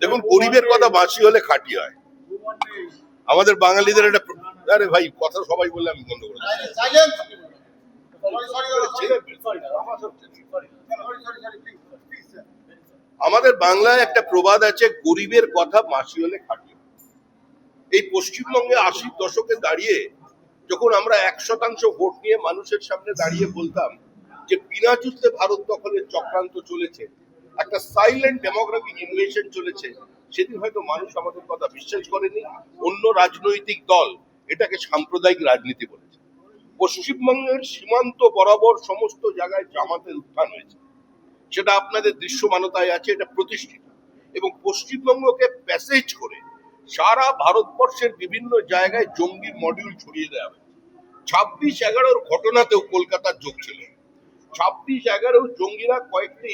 দেখুন, গরিবের কথা বাঁশি হলে খাঁটি হয়। আমাদের বাঙালিদের একটা, আরে ভাই কথা সবাই বললে আমি বন্ধ করে আমাদের বাংলায় একটা প্রবাদ আছে, গরিবের কথা বাঁশি হলে খাঁটি। এই পশ্চিমবঙ্গে 80 দশকে দাঁড়িয়ে যখন আমরা 1% ভোট নিয়ে মানুষের সামনে দাঁড়িয়ে বলতাম যে বিনা যুদ্ধে ভারত দখলের চক্রান্ত চলেছে, একটা সাইলেন্ট ডেমোগ্রাফিক ইনভেশন চলেছে, সেদিন হয়তো মানুষ আমাদের কথা বিশ্বাস করেনি। অন্য রাজনৈতিক দল এটাকে সাম্প্রদায়িক রাজনীতি বলেছে। পশ্চিমবঙ্গের সীমান্ত বরাবর সমস্ত জায়গায় জামাতের উত্থান হয়েছে, সেটা আপনাদের দৃশ্যমানতায় আছে, এটা প্রতিষ্ঠিত। এবং পশ্চিমবঙ্গকে প্যাসেজ করে সারা ভারতবর্ষের বিভিন্ন জায়গায় জঙ্গি মডিউল ছড়িয়ে দেওয়া হয়েছে। 26/11 ঘটনাতেও কলকাতার যোগ ছিল। 26/11 জঙ্গিরা কয়েকটি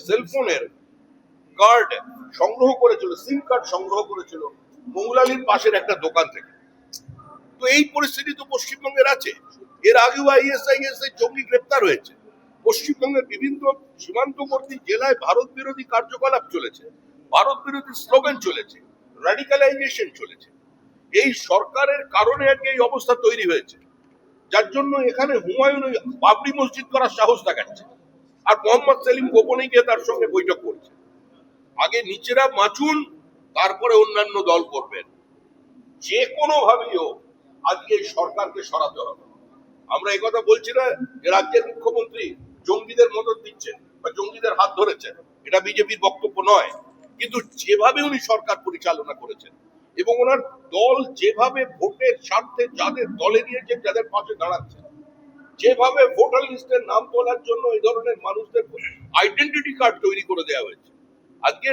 সেলফোনের কার্ড সংগ্রহ করেছিল, সিম কার্ড সংগ্রহ করেছিল মৌলালির পাশের একটা দোকান থেকে। তো এই পরিস্থিতি তো পশ্চিমবঙ্গের আছে। এর আগেও ISIS এর জঙ্গি গ্রেপ্তার হয়েছে। পশ্চিমবঙ্গের বিভিন্ন সীমান্তবর্তী জেলায় ভারত বিরোধী কার্যকলাপ চলেছে, ভারত বিরোধী স্লোগান চলেছে, রাডিক্যালাইজেশন চলেছে। এই সরকারের কারণে আজকে এই অবস্থা তৈরি হয়েছে, যার জন্য এখানে হুমায়ুন বাবরি মসজিদ করার সাহস দেখাচ্ছে, আর মোহাম্মদ সেলিম গোপনে গিয়ে তার সঙ্গে বৈঠক করছে। আগে নিচেরা মাচুন, তারপরে অন্যান্য দল করবেন। যে কোনো ভাবেই হোক আজকে এই সরকারকে সরাতে হবে। আমরা একথা বলছি না যে রাজ্যের মুখ্যমন্ত্রী জঙ্গিদের মদত দিচ্ছেন বা জঙ্গিদের হাত ধরেছেন, এটা বিজেপির বক্তব্য নয়। কিন্তু যেভাবে উনি সরকার পরিচালনা করেছেন এবং ওনার দল যেভাবে ভোটের স্বার্থে যাদের দলে নিয়েছেন, যাদের পাশে দাঁড়াচ্ছে, যেভাবে ভোটার লিস্টের নাম তোলার জন্য এই ধরনের মানুষদের আইডেন্টিটি কার্ড তৈরি করে দেওয়া হয়েছে, আজকে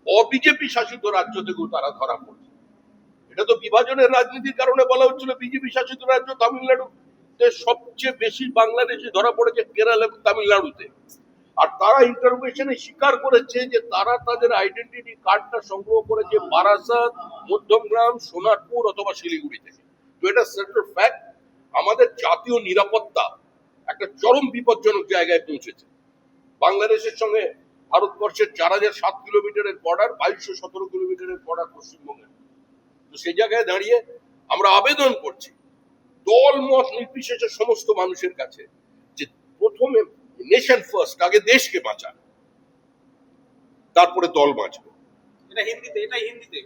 অবিজেপি শাসিত রাজ্য থেকেও তারা ধরা পড়ছে। এটা তো বিভাজনের রাজনীতির কারণে বলা হচ্ছিল বিজেপি শাসিত রাজ্য তামিলনাড়ুতে সবচেয়ে বেশি বাংলাদেশি ধরা পড়েছে কেরল এবং তামিলনাড়ুতে। আর তারা ইন্টারোগেশনে স্বীকার করেছে যে তারা তাদের আইডেন্টিটি কার্ডটা সংগ্রহ করেছে বারাসাত, মধ্যমগ্রাম, সোনারপুর অথবা শিলিগুড়ি থেকে। তো এটা সেন্ট্রাল ফ্যাক্ট। আমাদের জাতীয় নিরাপত্তা একটা চরম বিপজ্জনক জায়গায় পৌঁছেছে। বাংলাদেশের সঙ্গে ভারতবর্ষের 4007 কিলোমিটারের বর্ডার, 2217 কিলোমিটারের বর্ডার পশ্চিমবঙ্গের। তো সেই জায়গায় দাঁড়িয়ে আমরা আবেদন করছি দল মত নির্বিশেষে সমস্ত মানুষের কাছে যে প্রথমে নেশন ফার্স্ট, আগে দেশকে বাঁচান, তারপরে দল বাঁচবে। এটাই হিন্দিতে